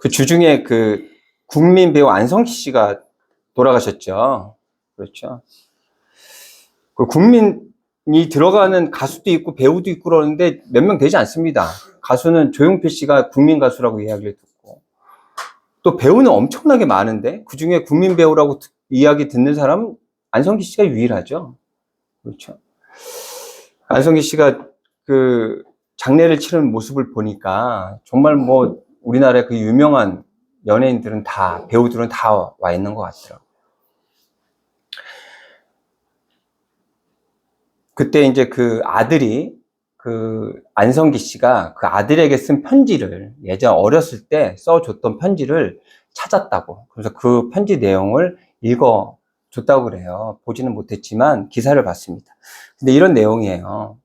그 주중에 그 국민 배우 안성기 씨가 돌아가셨죠. 그렇죠. 그 국민이 들어가는 가수도 있고 배우도 있고 그러는데 몇 명 되지 않습니다. 가수는 조용필 씨가 국민 가수라고 이야기를 듣고, 또 배우는 엄청나게 많은데 그 중에 국민 배우라고 이야기 듣는 사람은 안성기 씨가 유일하죠. 그렇죠. 안성기 씨가 그 장례를 치르는 모습을 보니까 정말 뭐 우리나라의 그 유명한 연예인들은 다, 배우들은 다 와 있는 것 같더라고요. 그때 이제 그 아들이, 그 안성기 씨가 그 아들에게 쓴 편지를, 예전 어렸을 때 써줬던 편지를 찾았다고. 그래서 그 편지 내용을 읽어줬다고 그래요. 보지는 못했지만 기사를 봤습니다. 근데 이런 내용이에요.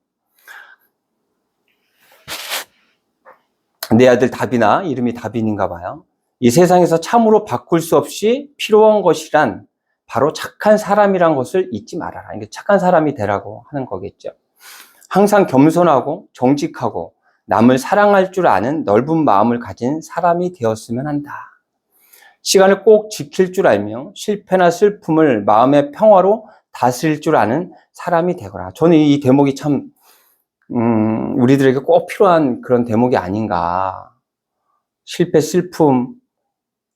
내 아들 다빈아, 이름이 다빈인가 봐요. 이 세상에서 참으로 바꿀 수 없이 필요한 것이란 바로 착한 사람이란 것을 잊지 말아라. 이게 착한 사람이 되라고 하는 거겠죠. 항상 겸손하고 정직하고 남을 사랑할 줄 아는 넓은 마음을 가진 사람이 되었으면 한다. 시간을 꼭 지킬 줄 알며 실패나 슬픔을 마음의 평화로 다스릴 줄 아는 사람이 되거라. 저는 이 대목이 참 우리들에게 꼭 필요한 그런 대목이 아닌가. 실패, 슬픔,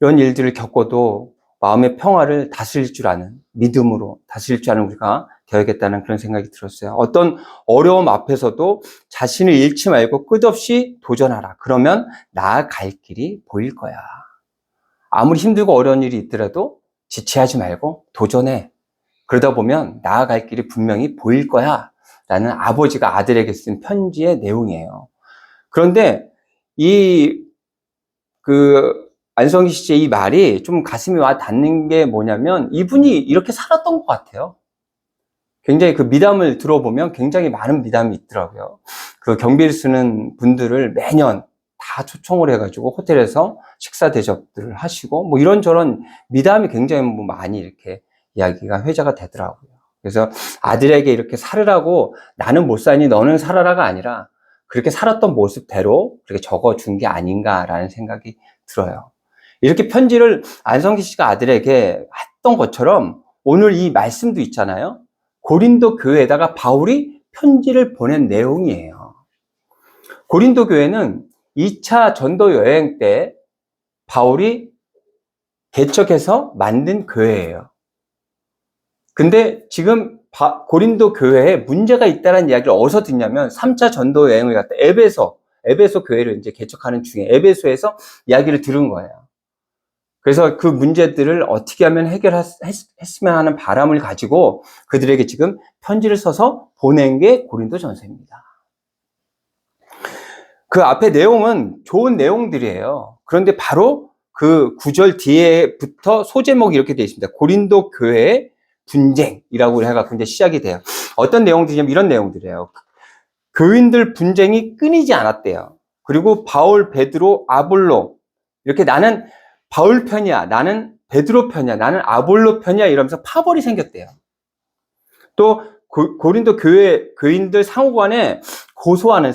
이런 일들을 겪어도 마음의 평화를 다스릴 줄 아는, 믿음으로 다스릴 줄 아는 우리가 되어야겠다는 그런 생각이 들었어요. 어떤 어려움 앞에서도 자신을 잃지 말고 끝없이 도전하라. 그러면 나아갈 길이 보일 거야. 아무리 힘들고 어려운 일이 있더라도 지체하지 말고 도전해. 그러다 보면 나아갈 길이 분명히 보일 거야. 라는 아버지가 아들에게 쓴 편지의 내용이에요. 그런데 안성기 씨의 이 말이 좀 가슴에 와 닿는 게 뭐냐면, 이분이 이렇게 살았던 것 같아요. 굉장히 그 미담을 들어보면 굉장히 많은 미담이 있더라고요. 그 경비를 쓰는 분들을 매년 다 초청을 해가지고 호텔에서 식사 대접들을 하시고, 뭐 이런저런 미담이 굉장히 뭐 많이 이렇게 이야기가 회자가 되더라고요. 그래서 아들에게 이렇게 살으라고, 나는 못 사니 너는 살아라가 아니라 그렇게 살았던 모습대로 그렇게 적어준 게 아닌가라는 생각이 들어요. 이렇게 편지를 안성기 씨가 아들에게 했던 것처럼 오늘 이 말씀도 있잖아요. 고린도 교회에다가 바울이 편지를 보낸 내용이에요. 고린도 교회는 2차 전도 여행 때 바울이 개척해서 만든 교회예요. 근데 지금 고린도 교회에 문제가 있다는 이야기를 어디서 듣냐면 3차 전도 여행을 갔다 에베소 교회를 이제 개척하는 중에 에베소에서 이야기를 들은 거예요. 그래서 그 문제들을 어떻게 하면 해결했으면 하는 바람을 가지고 그들에게 지금 편지를 써서 보낸 게 고린도전서입니다. 그 앞에 내용은 좋은 내용들이에요. 그런데 바로 그 구절 뒤에부터 소제목이 이렇게 되어 있습니다. 고린도 교회의 분쟁이라고 해갖고 이제 시작이 돼요. 어떤 내용들이냐면 이런 내용들이에요. 교인들 분쟁이 끊이지 않았대요. 그리고 바울, 베드로, 아볼로, 이렇게 나는 바울 편이야, 나는 베드로 편이야, 나는 아볼로 편이야 이러면서 파벌이 생겼대요. 또 고린도 교인들 상호간에 고소하는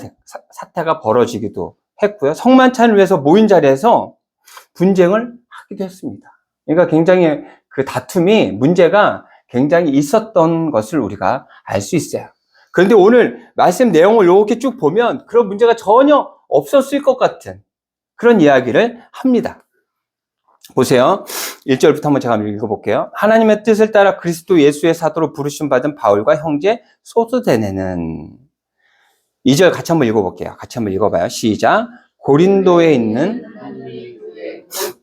사태가 벌어지기도 했고요. 성만찬을 위해서 모인 자리에서 분쟁을 하기도 했습니다. 그러니까 굉장히 그 다툼이, 문제가 굉장히 있었던 것을 우리가 알 수 있어요. 그런데 오늘 말씀 내용을 이렇게 쭉 보면 그런 문제가 전혀 없었을 것 같은 그런 이야기를 합니다. 보세요. 1절부터 한번 제가 읽어볼게요. 하나님의 뜻을 따라 그리스도 예수의 사도로 부르심 받은 바울과 형제 소스데네는. 2절 같이 한번 읽어볼게요. 같이 한번 읽어봐요. 시작. 고린도에 있는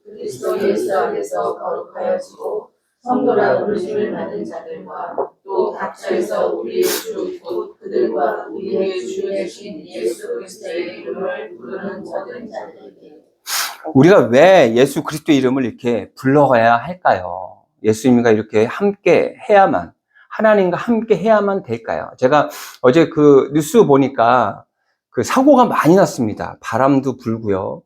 그리스도 예수 안에서 거룩하여지고 성도라 부르심을 받은 자들과 또 각처에서 우리의 주 곧 그들과 우리의 주 되신 예수 그리스도의 이름을 부르는 자들에게. 우리가 왜 예수 그리스도의 이름을 이렇게 불러가야 할까요? 예수님과 이렇게 함께 해야만, 하나님과 함께 해야만 될까요? 제가 어제 그 뉴스 보니까 그 사고가 많이 났습니다. 바람도 불고요.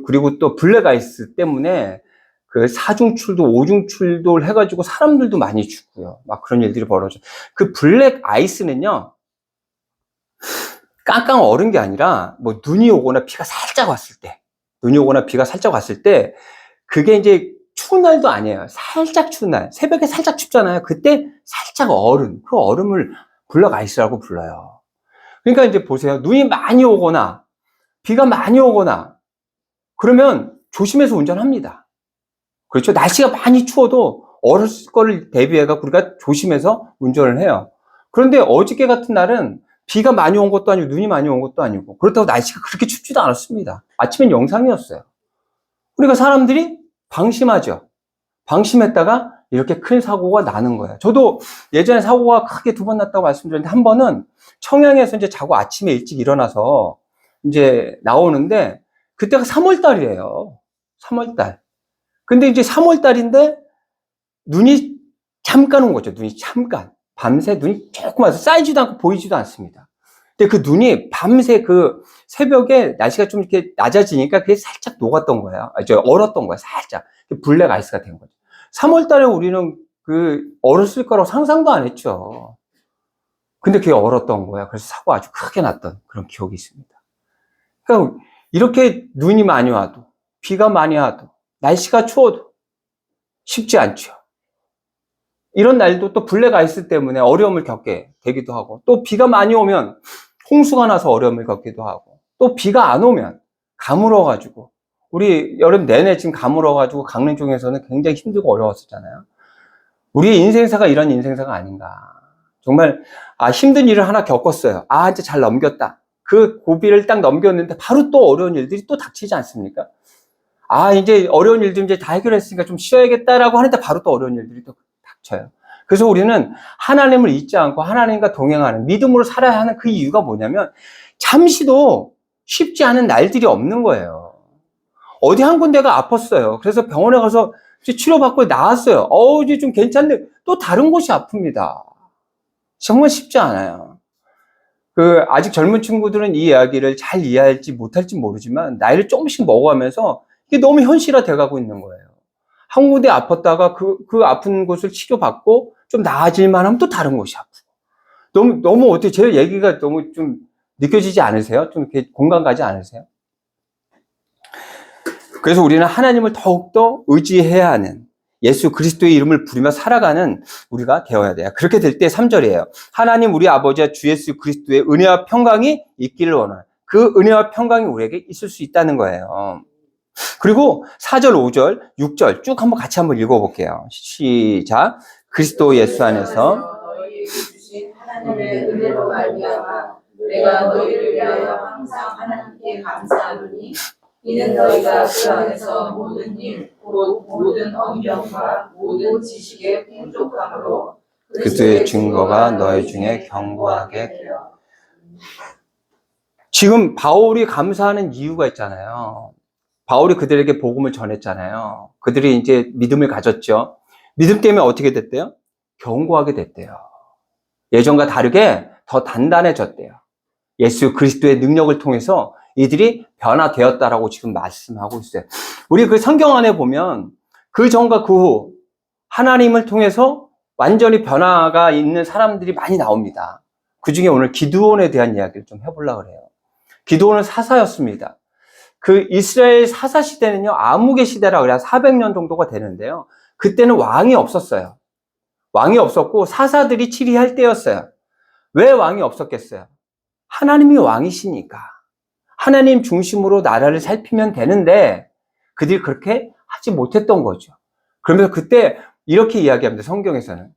그리고 또 블랙아이스 때문에 그 4중출도 5중출도 해가지고 사람들도 많이 죽고요. 막 그런 일들이 벌어져. 그 블랙아이스는요, 깡깡 얼은 게 아니라 뭐 눈이 오거나 비가 살짝 왔을 때, 눈이 오거나 비가 살짝 왔을 때 그게 이제 추운 날도 아니에요. 살짝 추운 날, 새벽에 살짝 춥잖아요. 그때 살짝 그 얼음을 블럭 아이스라고 불러요. 그러니까 이제 보세요. 눈이 많이 오거나 비가 많이 오거나 그러면 조심해서 운전합니다. 그렇죠? 날씨가 많이 추워도 얼을 거를 대비해서 우리가 조심해서 운전을 해요. 그런데 어저께 같은 날은 비가 많이 온 것도 아니고 눈이 많이 온 것도 아니고 그렇다고 날씨가 그렇게 춥지도 않았습니다. 아침엔 영상이었어요. 그러니까 사람들이 방심하죠. 방심했다가 이렇게 큰 사고가 나는 거예요. 저도 예전에 사고가 크게 2번 났다고 말씀드렸는데 한 번은 청양에서 이제 자고 아침에 일찍 일어나서 이제 나오는데 그때가 3월 달이에요. 3월 달. 근데 이제 3월 달인데 눈이 잠깐 온 거죠. 눈이 잠깐. 밤새 눈이 조금 와서 쌓이지도 않고 보이지도 않습니다. 근데 그 눈이 밤새 그 새벽에 날씨가 좀 이렇게 낮아지니까 그게 살짝 녹았던 거예요. 얼었던 거예요. 살짝. 블랙 아이스가 된 거죠. 3월 달에 우리는 그 얼었을 거라고 상상도 안 했죠. 근데 그게 얼었던 거예요. 그래서 사고가 아주 크게 났던 그런 기억이 있습니다. 그러니까 이렇게 눈이 많이 와도, 비가 많이 와도, 날씨가 추워도 쉽지 않죠. 이런 날도 또 블랙 아이스 때문에 어려움을 겪게 되기도 하고, 또 비가 많이 오면 홍수가 나서 어려움을 겪기도 하고, 또 비가 안 오면 가물어가지고, 우리 여름 내내 지금 가물어가지고 강릉 쪽에서는 굉장히 힘들고 어려웠었잖아요. 우리의 인생사가 이런 인생사가 아닌가. 정말 힘든 일을 하나 겪었어요. 이제 잘 넘겼다. 그 고비를 딱 넘겼는데 바로 또 어려운 일들이 또 닥치지 않습니까? 이제 어려운 일들 이제 다 해결했으니까 좀 쉬어야겠다라고 하는데 바로 또 어려운 일들이 또 닥쳐요. 그래서 우리는 하나님을 잊지 않고 하나님과 동행하는 믿음으로 살아야 하는 그 이유가 뭐냐면 잠시도 쉽지 않은 날들이 없는 거예요. 어디 한 군데가 아팠어요. 그래서 병원에 가서 치료받고 나왔어요. 이제 좀 괜찮네. 또 다른 곳이 아픕니다. 정말 쉽지 않아요. 아직 젊은 친구들은 이 이야기를 잘 이해할지 못할지 모르지만 나이를 조금씩 먹어가면서 이게 너무 현실화 돼가고 있는 거예요. 한 군데 아팠다가 그 아픈 곳을 치료받고 좀 나아질만 하면 또 다른 곳이 아프고. 너무 어떻게 제 얘기가 너무 좀 느껴지지 않으세요? 좀 이렇게 공감 가지 않으세요? 그래서 우리는 하나님을 더욱더 의지해야 하는 예수 그리스도의 이름을 부르며 살아가는 우리가 되어야 돼요. 그렇게 될 때 3절이에요. 하나님 우리 아버지와 주 예수 그리스도의 은혜와 평강이 있기를 원하는 그 은혜와 평강이 우리에게 있을 수 있다는 거예요. 그리고 4절, 5절, 6절 쭉 한번 같이 한번 읽어볼게요. 시작. 그리스도 예수 안에서 너희에게 주신 하나님의 은혜로 말미암아 내가 너희를 위하여 항상 하나님께 감사하노니 이는 너희가 그 안에서 모든 일, 곧 모든 언변과 모든 지식의 풍족함으로 그리스도의 증거가 너희 중에 견고하게 되어. 지금 바울이 감사하는 이유가 있잖아요. 바울이 그들에게 복음을 전했잖아요. 그들이 이제 믿음을 가졌죠. 믿음 때문에 어떻게 됐대요? 견고하게 됐대요. 예전과 다르게 더 단단해졌대요. 예수 그리스도의 능력을 통해서 이들이 변화되었다라고 지금 말씀하고 있어요. 우리 그 성경 안에 보면 그 전과 그 후 하나님을 통해서 완전히 변화가 있는 사람들이 많이 나옵니다. 그 중에 오늘 기드온에 대한 이야기를 좀 해보려고 해요. 기드온은 사사였습니다. 그 이스라엘 사사 시대는요, 암흑의 시대라 그래야 400년 정도가 되는데요. 그때는 왕이 없었어요. 왕이 없었고 사사들이 치리할 때였어요. 왜 왕이 없었겠어요? 하나님이 왕이시니까. 하나님 중심으로 나라를 살피면 되는데 그들이 그렇게 하지 못했던 거죠. 그러면서 그때 이렇게 이야기합니다. 성경에서는.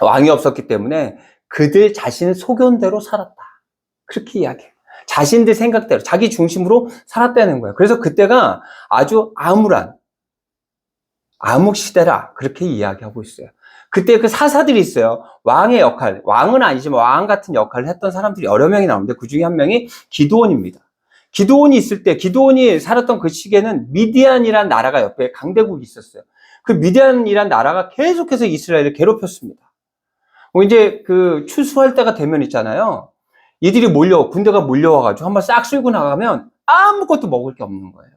왕이 없었기 때문에 그들 자신의 소견대로 살았다. 그렇게 이야기해요. 자신들 생각대로, 자기 중심으로 살았다는 거예요. 그래서 그때가 아주 암울한 암흑시대라 그렇게 이야기하고 있어요. 그때 그 사사들이 있어요. 왕의 역할, 왕은 아니지만 왕 같은 역할을 했던 사람들이 여러 명이 나오는데 그 중에 한 명이 기드온입니다. 기드온이 있을 때, 기드온이 살았던 그 시기에는 미디안이라는 나라가 옆에 강대국이 있었어요. 그 미디안이라는 나라가 계속해서 이스라엘을 괴롭혔습니다. 이제 그 추수할 때가 되면 있잖아요. 이들이 군대가 몰려와가지고 한번 싹 쓸고 나가면 아무것도 먹을 게 없는 거예요.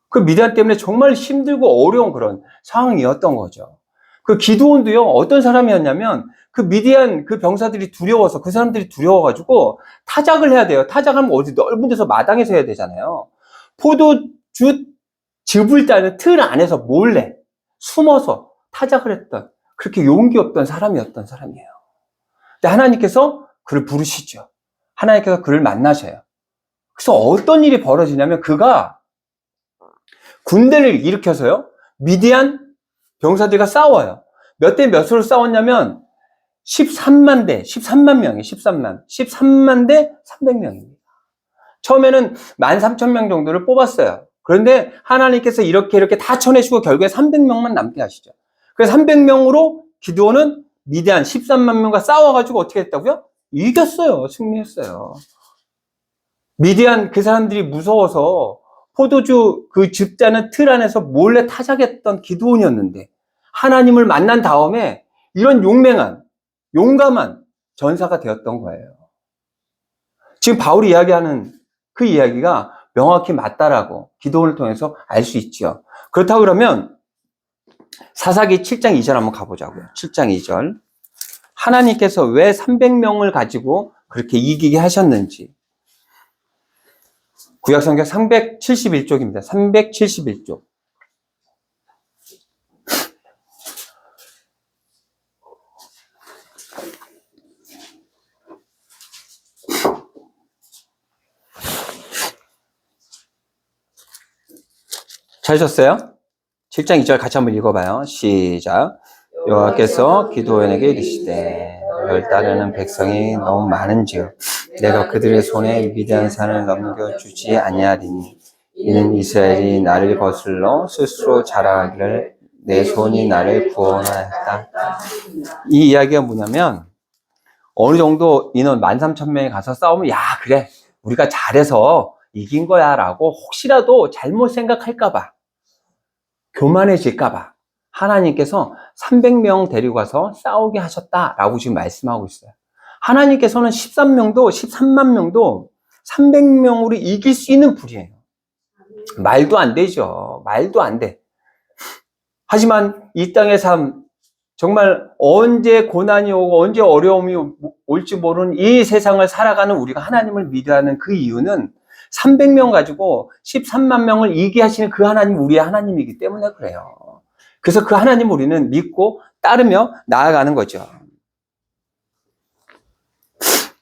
그 미디안 때문에 정말 힘들고 어려운 그런 상황이었던 거죠. 그 기드온도요, 어떤 사람이었냐면, 그 미디안 그 병사들이 두려워서, 그 사람들이 두려워가지고 타작을 해야 돼요. 타작하면 어디 넓은 데서 마당에서 해야 되잖아요. 포도주 즙을 따는 틀 안에서 몰래 숨어서 타작을 했던, 그렇게 용기 없던 사람이었던 사람이에요. 근데 하나님께서 그를 부르시죠. 하나님께서 그를 만나셔요. 그래서 어떤 일이 벌어지냐면 그가 군대를 일으켜서요, 미디안 병사들과 싸워요. 몇 대 몇으로 싸웠냐면 13만 대, 13만 명이에요. 13만 대 300명입니다. 처음에는 13,000명 정도를 뽑았어요. 그런데 하나님께서 이렇게 다 쳐내시고 결국에 300명만 남게 하시죠. 그래서 300명으로 기드온은 미디안 13만 명과 싸워가지고 어떻게 했다고요? 이겼어요. 승리했어요. 미디안 그 사람들이 무서워서 포도주 그 즙자는 틀 안에서 몰래 타작했던 기드온이었는데 하나님을 만난 다음에 이런 용감한 전사가 되었던 거예요. 지금 바울이 이야기하는 그 이야기가 명확히 맞다라고 기도를 통해서 알 수 있죠. 그렇다고 그러면 사사기 7장 2절 한번 가보자고요. 7장 2절. 하나님께서 왜 300명을 가지고 그렇게 이기게 하셨는지. 구약성경 371쪽입니다. 371쪽. 찾으셨어요? 7장 2절 같이 한번 읽어봐요. 시작. 여호와께서 기드온에게 이르시되 너를 따르는 백성이 너무 많은즉 내가 그들의 손에 미디안 산을 넘겨주지 아니하리니 이는 이스라엘이 나를 거슬러 스스로 자랑하기를 내 손이 나를 구원하였다. 이 이야기가 뭐냐면 어느 정도 인원 13,000명이 가서 싸우면 야 그래 우리가 잘해서 이긴 거야 라고 혹시라도 잘못 생각할까봐 교만해질까봐 하나님께서 300명 데리고 가서 싸우게 하셨다라고 지금 말씀하고 있어요. 하나님께서는 13만 명도 300명으로 이길 수 있는 분이에요. 말도 안 되죠. 말도 안 돼. 하지만 이 땅의 삶, 정말 언제 고난이 오고 언제 어려움이 올지 모르는 이 세상을 살아가는 우리가 하나님을 믿어하는 그 이유는 300명 가지고 13만 명을 이기게 하시는 그 하나님, 우리의 하나님이기 때문에 그래요. 그래서 그 하나님을 우리는 믿고 따르며 나아가는 거죠.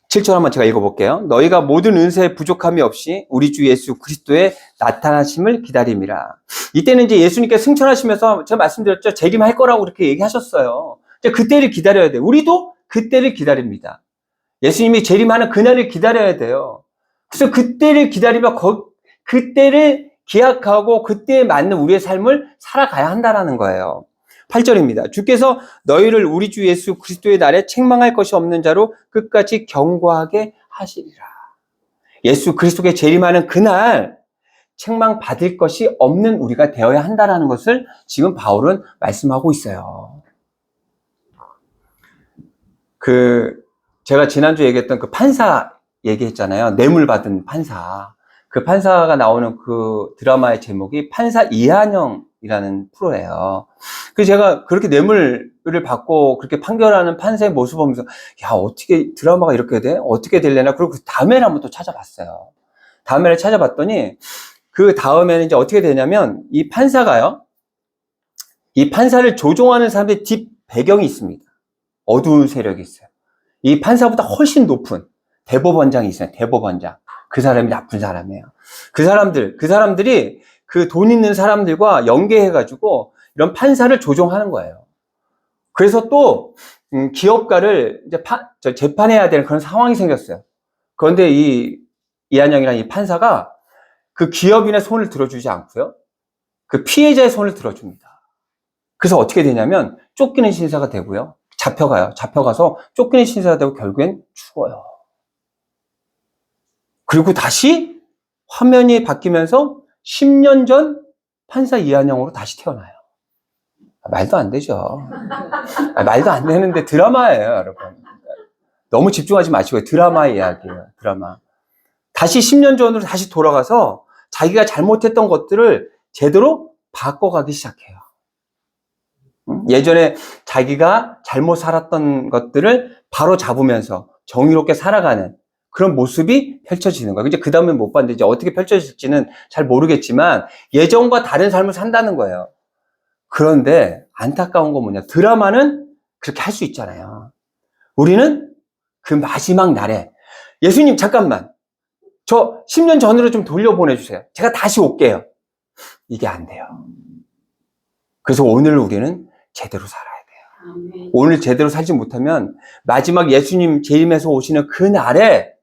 7절 한번 제가 읽어볼게요. 너희가 모든 은사에 부족함이 없이 우리 주 예수 그리스도의 나타나심을 기다림이라. 이때는 이제 예수님께 승천하시면서 제가 말씀드렸죠. 재림할 거라고 그렇게 얘기하셨어요. 이제 그때를 기다려야 돼요. 우리도 그때를 기다립니다. 예수님이 재림하는 그날을 기다려야 돼요. 그래서 그때를 기다리며 그때를 기약하고 그때에 맞는 우리의 삶을 살아가야 한다는 거예요. 8절입니다. 주께서 너희를 우리 주 예수 그리스도의 날에 책망할 것이 없는 자로 끝까지 경고하게 하시리라. 예수 그리스도께 재림하는 그날 책망 받을 것이 없는 우리가 되어야 한다는 것을 지금 바울은 말씀하고 있어요. 제가 지난주에 얘기했던 그 판사 얘기했잖아요. 뇌물 받은 판사. 그 판사가 나오는 그 드라마의 제목이 판사 이한영이라는 프로예요. 그래서 제가 그렇게 뇌물을 받고 그렇게 판결하는 판사의 모습을 보면서 야 어떻게 드라마가 이렇게 돼? 어떻게 되려나? 그리고 그 다음에를 한번 또 찾아봤어요. 다음에를 찾아봤더니 그 다음에는 이제 어떻게 되냐면 이 판사가요. 이 판사를 조종하는 사람들의 뒷 배경이 있습니다. 어두운 세력이 있어요. 이 판사보다 훨씬 높은 대법원장이 있어요. 대법원장. 그 사람이 나쁜 사람이에요. 그 사람들이 그 돈 있는 사람들과 연계해가지고 이런 판사를 조종하는 거예요. 그래서 또, 기업가를 이제 재판해야 되는 그런 상황이 생겼어요. 그런데 이한영이라는 이 판사가 그 기업인의 손을 들어주지 않고요. 그 피해자의 손을 들어줍니다. 그래서 어떻게 되냐면 쫓기는 신사가 되고요. 잡혀가서 쫓기는 신사가 되고 결국엔 죽어요. 그리고 다시 화면이 바뀌면서 10년 전 판사 이한영으로 다시 태어나요. 말도 안 되죠. 말도 안 되는데 드라마예요, 여러분. 너무 집중하지 마시고요. 드라마의 이야기예요, 드라마. 다시 10년 전으로 다시 돌아가서 자기가 잘못했던 것들을 제대로 바꿔가기 시작해요. 예전에 자기가 잘못 살았던 것들을 바로 잡으면서 정의롭게 살아가는 그런 모습이 펼쳐지는 거예요. 이제 그 다음에 못 봤는데 이제 어떻게 펼쳐질지는 잘 모르겠지만 예전과 다른 삶을 산다는 거예요. 그런데 안타까운 건 뭐냐? 드라마는 그렇게 할 수 있잖아요. 우리는 그 마지막 날에 예수님 잠깐만 저 10년 전으로 좀 돌려보내주세요. 제가 다시 올게요. 이게 안 돼요. 그래서 오늘 우리는 제대로 살아야 돼요. 오늘 제대로 살지 못하면 마지막 예수님 재림에서 오시는 그날에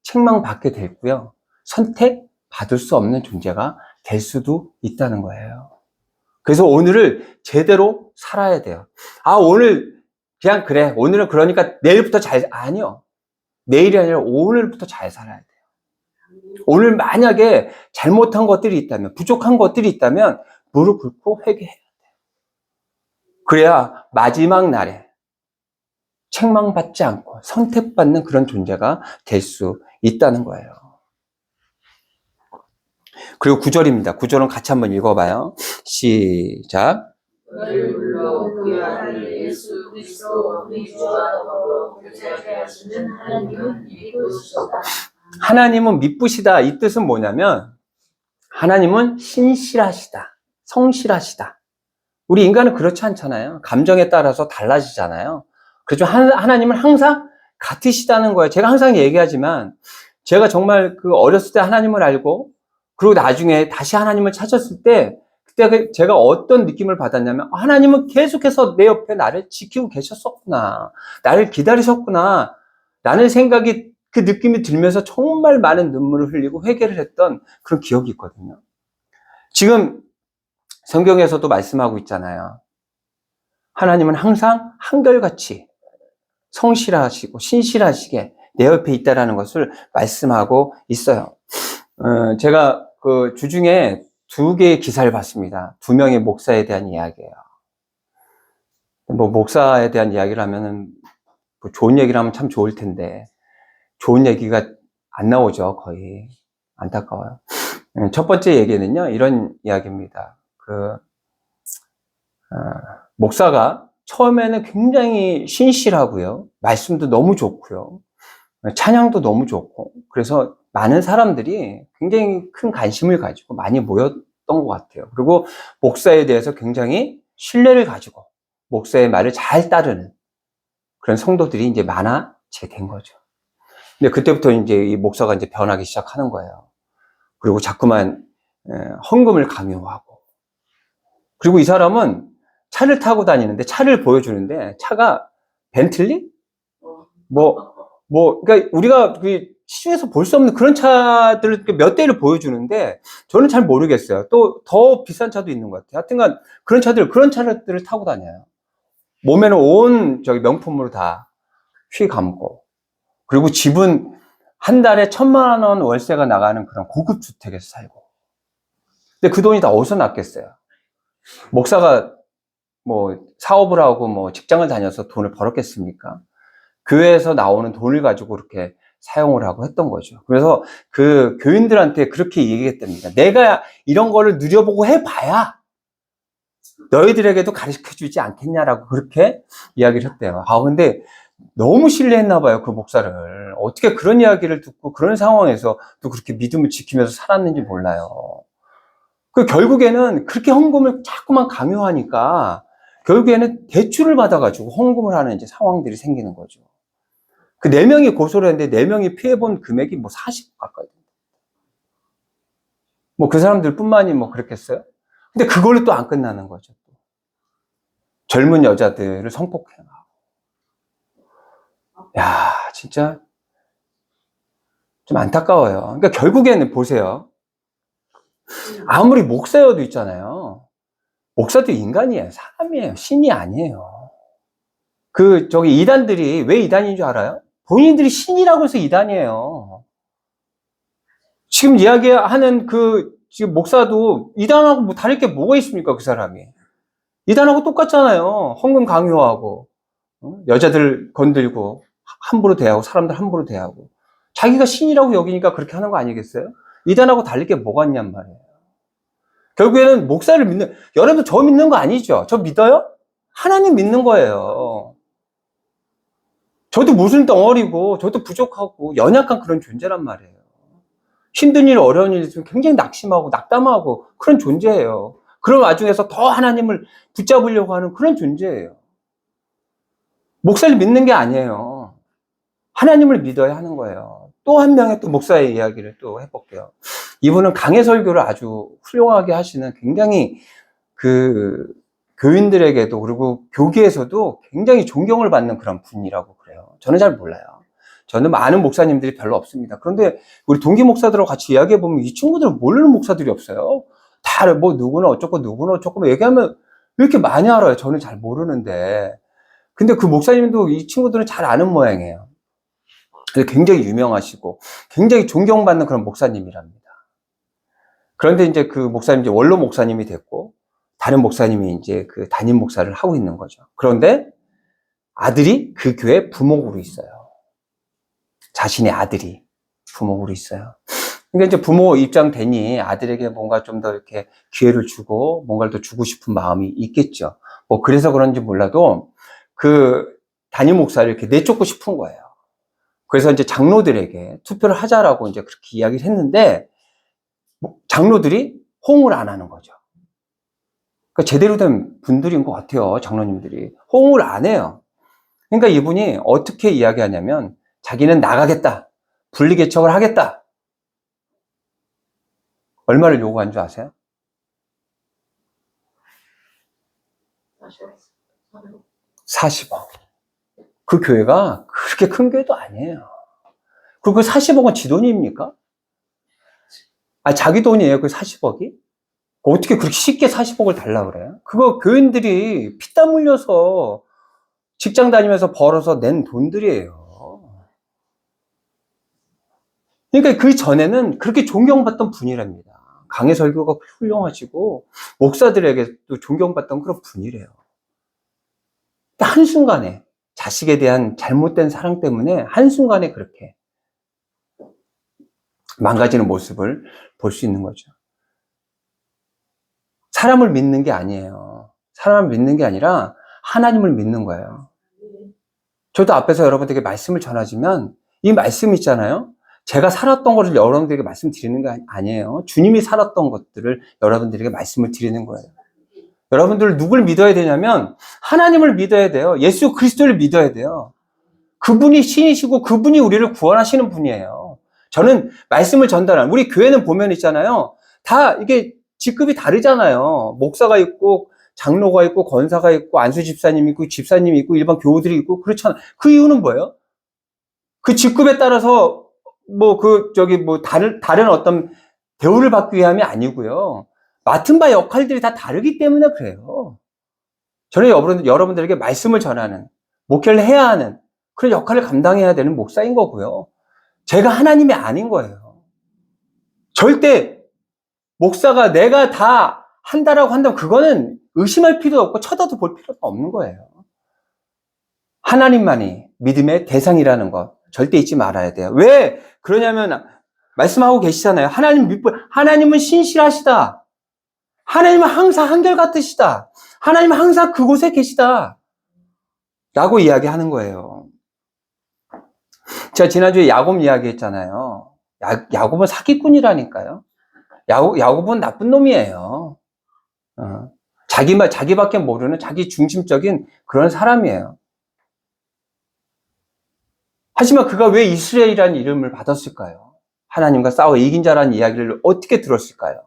책망받게 되고요. 선택받을 수 없는 존재가 될 수도 있다는 거예요. 그래서 오늘을 제대로 살아야 돼요. 오늘 그냥 그래. 오늘은 그러니까 내일부터 아니요. 내일이 아니라 오늘부터 잘 살아야 돼요. 오늘 만약에 잘못한 것들이 있다면, 부족한 것들이 있다면 무릎 꿇고 회개해야 돼요. 그래야 마지막 날에 책망받지 않고 선택받는 그런 존재가 될 수 있다는 거예요. 그리고 9절입니다. 9절은 같이 한번 읽어봐요. 시작. 너를 불러 그의 아들 예수 그리스도 우리 주와 더불어 교제하게 하시는 하나님은 믿으시다. 하나님은 미쁘시다. 이 뜻은 뭐냐면 하나님은 신실하시다. 성실하시다. 우리 인간은 그렇지 않잖아요. 감정에 따라서 달라지잖아요. 그렇죠. 하나님은 항상 같으시다는 거예요. 제가 항상 얘기하지만 제가 정말 그 어렸을 때 하나님을 알고 그리고 나중에 다시 하나님을 찾았을 때 그때 제가 어떤 느낌을 받았냐면 하나님은 계속해서 내 옆에 나를 지키고 계셨었구나. 나를 기다리셨구나. 라는 생각이 그 느낌이 들면서 정말 많은 눈물을 흘리고 회개를 했던 그런 기억이 있거든요. 지금 성경에서도 말씀하고 있잖아요. 하나님은 항상 한결같이 성실하시고 신실하시게 내 옆에 있다라는 것을 말씀하고 있어요. 제가 그 주중에 2개의 기사를 봤습니다. 2명의 목사에 대한 이야기예요. 뭐 목사에 대한 이야기를 하면은 뭐 좋은 얘기를 하면 참 좋을 텐데 좋은 얘기가 안 나오죠. 거의 안타까워요. 첫 번째 얘기는요 이런 이야기입니다. 목사가 처음에는 굉장히 신실하고요, 말씀도 너무 좋고요, 찬양도 너무 좋고, 그래서 많은 사람들이 굉장히 큰 관심을 가지고 많이 모였던 것 같아요. 그리고 목사에 대해서 굉장히 신뢰를 가지고 목사의 말을 잘 따르는 그런 성도들이 이제 많아지게 된 거죠. 근데 그때부터 이제 이 목사가 이제 변하기 시작하는 거예요. 그리고 자꾸만 헌금을 강요하고, 그리고 이 사람은 차를 타고 다니는데 차를 보여주는데 차가 벤틀리? 그러니까 우리가 시중에서 볼 수 없는 그런 차들을 몇 대를 보여주는데 저는 잘 모르겠어요. 또 더 비싼 차도 있는 것 같아요. 하여튼간 그런 차들을 타고 다녀요. 몸에는 온 명품으로 다 휘감고, 그리고 집은 한 달에 1,000만 원 월세가 나가는 그런 고급 주택에서 살고. 근데 그 돈이 다 어디서 났겠어요? 목사가 뭐 사업을 하고 뭐 직장을 다녀서 돈을 벌었겠습니까? 교회에서 나오는 돈을 가지고 그렇게 사용을 하고 했던 거죠. 그래서 그 교인들한테 그렇게 얘기했답니다. 내가 이런 거를 누려보고 해봐야 너희들에게도 가르쳐 주지 않겠냐라고 그렇게 이야기를 했대요. 근데 너무 신뢰했나 봐요, 그 목사를. 어떻게 그런 이야기를 듣고 그런 상황에서 또 그렇게 믿음을 지키면서 살았는지 몰라요. 결국에는 그렇게 헌금을 자꾸만 강요하니까 결국에는 대출을 받아가지고 헌금을 하는 이제 상황들이 생기는 거죠. 그 4명이 고소를 했는데 4명이 피해본 금액이 뭐 40억 가까이 됩니다. 뭐 그 사람들 뿐만이 뭐 그랬겠어요? 근데 그걸로 또 안 끝나는 거죠. 젊은 여자들을 성폭행하고. 야, 진짜 좀 안타까워요. 그러니까 결국에는 보세요. 아무리 목사여도 있잖아요. 목사도 인간이에요. 사람이에요. 신이 아니에요. 이단들이 왜 이단인 줄 알아요? 본인들이 신이라고 해서 이단이에요. 지금 이야기하는 지금 목사도 이단하고 뭐 다를 게 뭐가 있습니까, 그 사람이? 이단하고 똑같잖아요. 헌금 강요하고, 여자들 건들고, 함부로 대하고, 사람들 함부로 대하고. 자기가 신이라고 여기니까 그렇게 하는 거 아니겠어요? 이단하고 다를 게 뭐가 있냔 말이에요. 결국에는 목사를 여러분 저 믿는 거 아니죠? 저 믿어요? 하나님 믿는 거예요. 저도 무슨 덩어리고, 저도 부족하고, 연약한 그런 존재란 말이에요. 힘든 일, 어려운 일 있으면 굉장히 낙심하고, 낙담하고, 그런 존재예요. 그런 와중에서 더 하나님을 붙잡으려고 하는 그런 존재예요. 목사를 믿는 게 아니에요. 하나님을 믿어야 하는 거예요. 또 한 명의 또 목사의 이야기를 또 해볼게요. 이분은 강해 설교를 아주 훌륭하게 하시는 굉장히 그 교인들에게도 그리고 교계에서도 굉장히 존경을 받는 그런 분이라고 그래요. 저는 잘 몰라요. 저는 많은 목사님들이 별로 없습니다. 그런데 우리 동기 목사들하고 같이 이야기해보면 이 친구들은 모르는 목사들이 없어요. 다 뭐 누구는 어쩌고 누구는 어쩌고 얘기하면 왜 이렇게 많이 알아요? 저는 잘 모르는데. 근데 그 목사님도 이 친구들은 잘 아는 모양이에요. 굉장히 유명하시고 굉장히 존경받는 그런 목사님이랍니다. 그런데 이제 그 목사님 이제 원로 목사님이 됐고 다른 목사님이 이제 그 담임 목사를 하고 있는 거죠. 그런데 아들이 그 교회 부목으로 있어요. 자신의 아들이 부목으로 있어요. 그러니까 이제 부모 입장 되니 아들에게 뭔가 좀 더 이렇게 기회를 주고 뭔가를 더 주고 싶은 마음이 있겠죠. 뭐 그래서 그런지 몰라도 그 담임 목사를 이렇게 내쫓고 싶은 거예요. 그래서 이제 장로들에게 투표를 하자라고 이제 그렇게 이야기를 했는데 장로들이 호응을 안 하는 거죠. 그러니까 제대로 된 분들인 것 같아요. 장로님들이 호응을 안 해요. 그러니까 이분이 어떻게 이야기하냐면 자기는 나가겠다. 분리개척을 하겠다. 얼마를 요구한 줄 아세요? 40억. 그 교회가 그렇게 큰 교회도 아니에요. 그리고 그 40억은 지 돈입니까? 아, 자기 돈이에요. 그 40억이? 어떻게 그렇게 쉽게 40억을 달라 그래요? 그거 교인들이 피땀 흘려서 직장 다니면서 벌어서 낸 돈들이에요. 그러니까 그 전에는 그렇게 존경받던 분이랍니다. 강해 설교가 훌륭하시고 목사들에게도 존경받던 그런 분이래요. 한순간에 자식에 대한 잘못된 사랑 때문에 한순간에 그렇게 망가지는 모습을 볼 수 있는 거죠. 사람을 믿는 게 아니에요. 사람을 믿는 게 아니라 하나님을 믿는 거예요. 저도 앞에서 여러분들에게 말씀을 전하지만 이 말씀 있잖아요. 제가 살았던 것을 여러분들에게 말씀드리는 게 아니에요. 주님이 살았던 것들을 여러분들에게 말씀을 드리는 거예요. 여러분들 누굴 믿어야 되냐면 하나님을 믿어야 돼요. 예수 그리스도를 믿어야 돼요. 그분이 신이시고 그분이 우리를 구원하시는 분이에요. 저는 말씀을 전달한 우리 교회는 보면 있잖아요. 다 이게 직급이 다르잖아요. 목사가 있고 장로가 있고 권사가 있고 안수 집사님이 있고 집사님이 있고 일반 교우들이 있고 그렇잖아요. 그 이유는 뭐예요? 그 직급에 따라서 다른 어떤 대우를 받기 위함이 아니고요. 맡은 바 역할들이 다 다르기 때문에 그래요. 저는 여러분들에게 말씀을 전하는, 목회를 해야 하는 그런 역할을 감당해야 되는 목사인 거고요. 제가 하나님이 아닌 거예요. 절대 목사가 내가 다 한다라고 한다면 그거는 의심할 필요도 없고 쳐다도 볼 필요가 없는 거예요. 하나님만이 믿음의 대상이라는 것 절대 잊지 말아야 돼요. 왜 그러냐면 말씀하고 계시잖아요. 하나님은 신실하시다. 하나님은 항상 한결같으시다. 하나님은 항상 그곳에 계시다. 라고 이야기하는 거예요. 제가 지난주에 야곱 이야기했잖아요. 야곱은 사기꾼이라니까요. 야곱은 나쁜 놈이에요. 자기밖에 모르는 자기 중심적인 그런 사람이에요. 하지만 그가 왜 이스라엘이라는 이름을 받았을까요? 하나님과 싸워 이긴 자라는 이야기를 어떻게 들었을까요?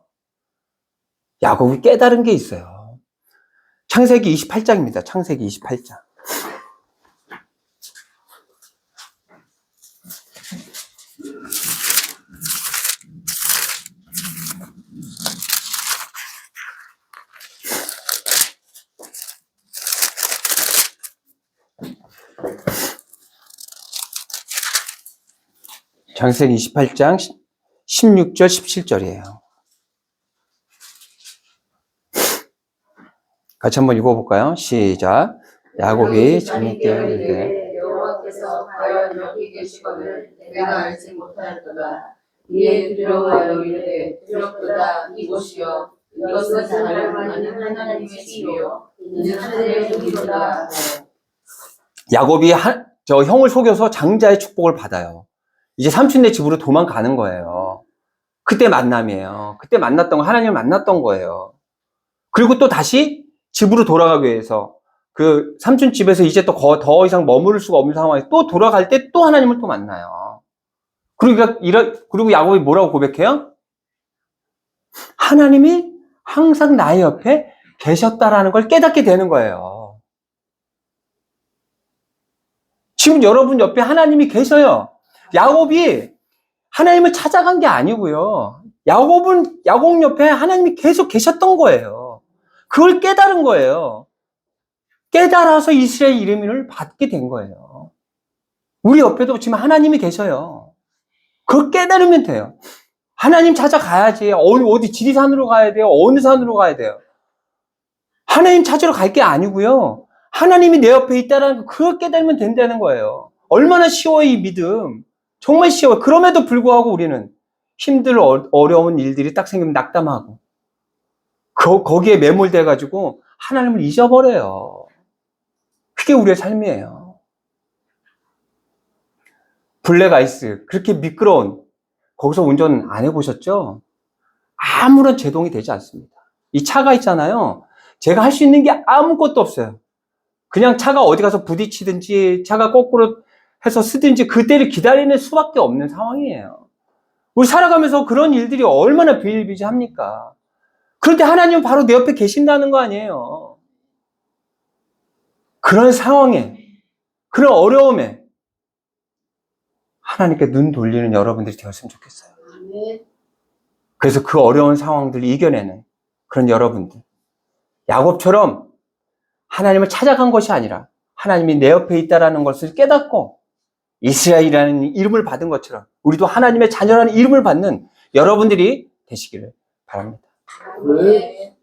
야곱이 깨달은 게 있어요. 창세기 28장입니다. 창세기 28장. 창세기 28장 16절 17절이에요. 같이 한번 읽어볼까요? 시작. 야곱이 장님께 이르되 여호와께서 과연 여기 계시거늘 내가 알지 못하였도다. 이에 두려워하여 이르되 두렵도다. 이곳이여 이것은 사람을 하나님의 집이요 이는 하늘의 종이로다. 야곱이 저 형을 속여서 장자의 축복을 받아요. 이제 삼촌네 집으로 도망가는 거예요. 그때 만남이에요. 그때 만났던 거, 하나님을 만났던 거예요. 그리고 또 다시 집으로 돌아가기 위해서 그 삼촌 집에서 이제 또 더 이상 머무를 수가 없는 상황에 또 돌아갈 때 또 하나님을 또 만나요. 그리고 야곱이 뭐라고 고백해요? 하나님이 항상 나의 옆에 계셨다라는 걸 깨닫게 되는 거예요. 지금 여러분 옆에 하나님이 계셔요. 야곱이 하나님을 찾아간 게 아니고요. 야곱 옆에 하나님이 계속 계셨던 거예요. 그걸 깨달은 거예요. 깨달아서 이스라엘 이름을 받게 된 거예요. 우리 옆에도 지금 하나님이 계셔요. 그걸 깨달으면 돼요. 하나님 찾아가야지. 어디 지리산으로 가야 돼요? 어느 산으로 가야 돼요? 하나님 찾으러 갈 게 아니고요. 하나님이 내 옆에 있다는 거, 그걸 깨달으면 된다는 거예요. 얼마나 쉬워요, 이 믿음. 정말 쉬워요. 그럼에도 불구하고 우리는 어려운 일들이 딱 생기면 낙담하고, 거기에 매몰돼가지고 하나님을 잊어버려요. 그게 우리의 삶이에요. 블랙아이스, 그렇게 미끄러운, 거기서 운전 안 해보셨죠? 아무런 제동이 되지 않습니다. 이 차가 있잖아요. 제가 할 수 있는 게 아무것도 없어요. 그냥 차가 어디 가서 부딪히든지, 차가 거꾸로 해서 쓰든지, 그때를 기다리는 수밖에 없는 상황이에요. 우리 살아가면서 그런 일들이 얼마나 비일비재합니까? 그런데 하나님은 바로 내 옆에 계신다는 거 아니에요. 그런 상황에, 그런 어려움에 하나님께 눈 돌리는 여러분들이 되었으면 좋겠어요. 그래서 그 어려운 상황들을 이겨내는 그런 여러분들. 야곱처럼 하나님을 찾아간 것이 아니라 하나님이 내 옆에 있다는 것을 깨닫고 이스라엘이라는 이름을 받은 것처럼 우리도 하나님의 자녀라는 이름을 받는 여러분들이 되시기를 바랍니다. 네.